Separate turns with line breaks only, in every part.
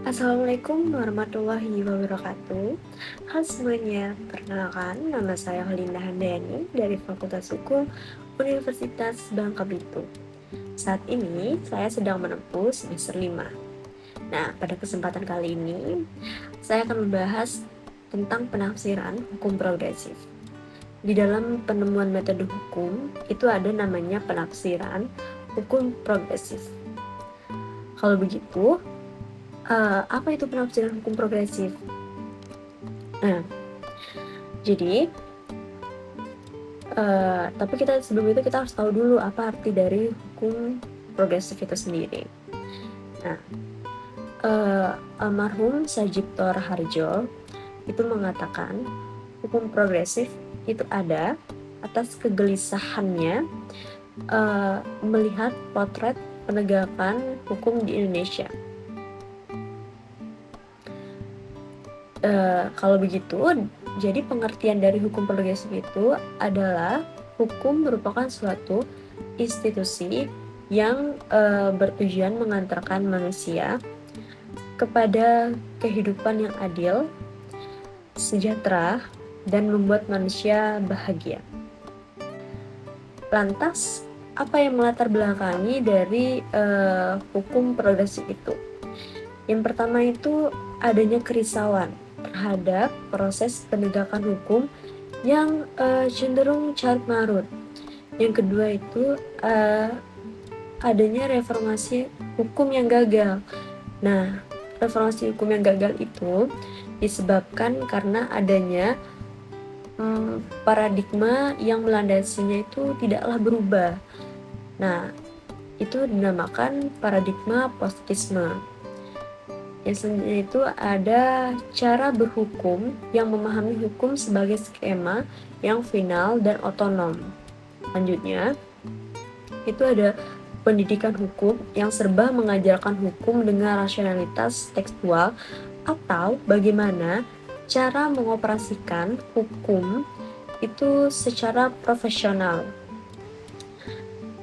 Assalamualaikum warahmatullahi wabarakatuh. Halo semuanya, perkenalkan nama saya Holinda Handayani dari Fakultas Hukum Universitas Bangka Belitung. Saat ini saya sedang menempuh semester 5. Nah, pada kesempatan kali ini saya akan membahas tentang penafsiran hukum progresif. Di dalam penemuan metode hukum itu ada namanya penafsiran hukum progresif. Kalau begitu, apa itu penafsiran hukum progresif? Nah, jadi tapi sebelum itu kita harus tahu dulu apa arti dari hukum progresif itu sendiri. Nah, almarhum Sajipto Raharjo itu mengatakan hukum progresif itu ada atas kegelisahannya melihat potret penegakan hukum di Indonesia. Kalau begitu, jadi pengertian dari hukum progresif itu adalah hukum merupakan suatu institusi yang bertujuan mengantarkan manusia kepada kehidupan yang adil, sejahtera, dan membuat manusia bahagia. Lantas, apa yang melatar belakangi dari hukum progresif itu? Yang pertama itu adanya kerisauan terhadap proses penegakan hukum yang cenderung carut marut. Yang kedua itu adanya reformasi hukum yang gagal. Nah, reformasi hukum yang gagal itu disebabkan karena adanya paradigma yang melandasinya itu tidaklah berubah. Nah, itu dinamakan paradigma positisme. Yang selanjutnya itu ada cara berhukum yang memahami hukum sebagai skema yang final dan otonom. Selanjutnya, itu ada pendidikan hukum yang serba mengajarkan hukum dengan rasionalitas tekstual atau bagaimana cara mengoperasikan hukum itu secara profesional.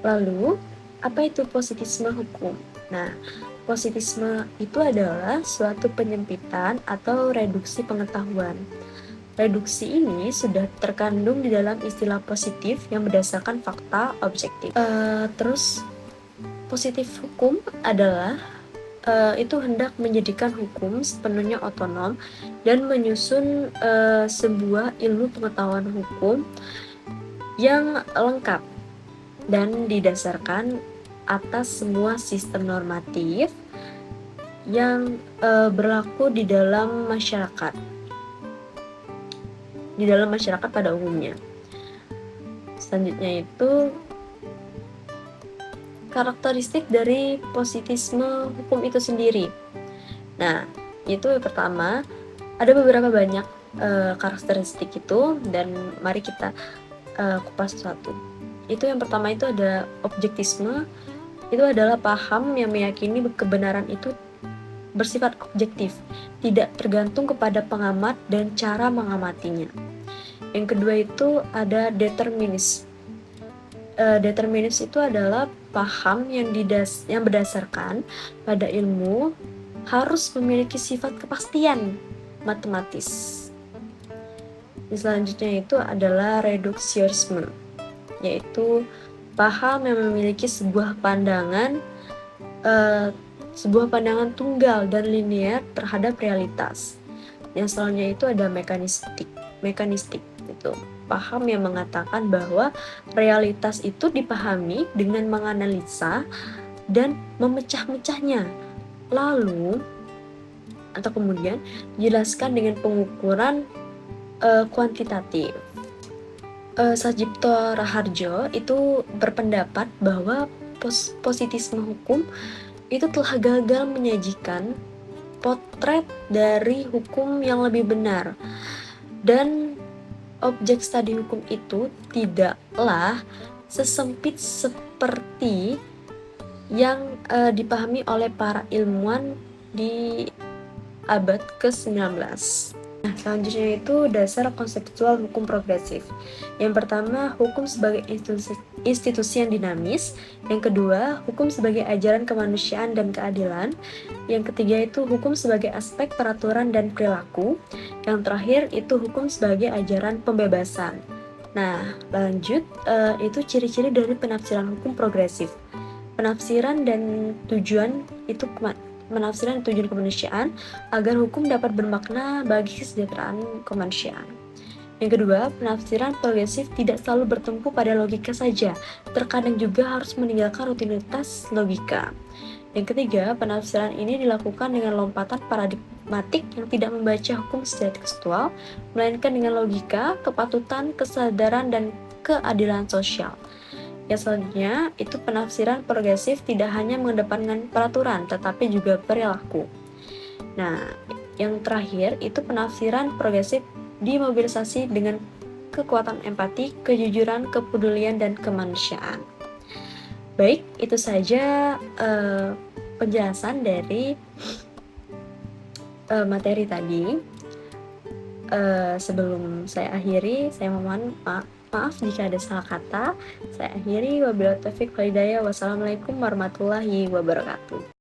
Lalu, apa itu positisme hukum? Nah, positisme itu adalah suatu penyempitan atau reduksi pengetahuan. Reduksi ini sudah terkandung di dalam istilah positif yang berdasarkan fakta objektif. Terus, positif hukum adalah itu hendak menjadikan hukum sepenuhnya otonom dan menyusun sebuah ilmu pengetahuan hukum yang lengkap dan didasarkan atas semua sistem normatif yang berlaku di dalam masyarakat pada umumnya. Selanjutnya itu karakteristik dari positisme hukum itu sendiri. Nah, itu yang pertama, ada beberapa banyak karakteristik itu dan mari kita kupas satu. Itu yang pertama itu ada objektisme. Itu adalah paham yang meyakini kebenaran itu bersifat objektif, tidak tergantung kepada pengamat dan cara mengamatinya. Yang kedua itu ada determinis. Determinis itu adalah paham yang berdasarkan pada ilmu harus memiliki sifat kepastian matematis. Selanjutnya itu adalah reduksionisme, yaitu paham yang memiliki sebuah pandangan tunggal dan linear terhadap realitas. Yang selanjutnya itu ada mekanistik itu paham yang mengatakan bahwa realitas itu dipahami dengan menganalisa dan memecah-mecahnya, lalu atau kemudian dijelaskan dengan pengukuran kuantitatif. Sajipto Raharjo itu berpendapat bahwa positisme hukum itu telah gagal menyajikan potret dari hukum yang lebih benar, dan objek studi hukum itu tidaklah sesempit seperti yang dipahami oleh para ilmuwan di abad ke-19. Nah, selanjutnya itu dasar konseptual hukum progresif. Yang pertama, hukum sebagai institusi yang dinamis. Yang kedua, hukum sebagai ajaran kemanusiaan dan keadilan. Yang ketiga itu hukum sebagai aspek peraturan dan perilaku. Yang terakhir itu hukum sebagai ajaran pembebasan. Nah, lanjut, itu ciri-ciri dari penafsiran hukum progresif. Penafsiran dan tujuan itu menafsirkan tujuan kemanusiaan agar hukum dapat bermakna bagi kesejahteraan kemanusiaan. Yang kedua, penafsiran progresif tidak selalu bertumpu pada logika saja, terkadang juga harus meninggalkan rutinitas logika. Yang ketiga, penafsiran ini dilakukan dengan lompatan paradigmatik yang tidak membaca hukum secara tekstual, melainkan dengan logika, kepatutan, kesadaran, dan keadilan sosial. Yang selanjutnya, itu penafsiran progresif tidak hanya mengedepankan peraturan, tetapi juga perilaku. Nah, yang terakhir, itu penafsiran progresif dimobilisasi dengan kekuatan empati, kejujuran, kepedulian, dan kemanusiaan. Baik, itu saja penjelasan dari materi tadi. Sebelum saya akhiri, saya mohon maaf jika ada salah kata. Saya akhiri, wabillahi taufiq wal hidayah. Wassalamualaikum warahmatullahi wabarakatuh.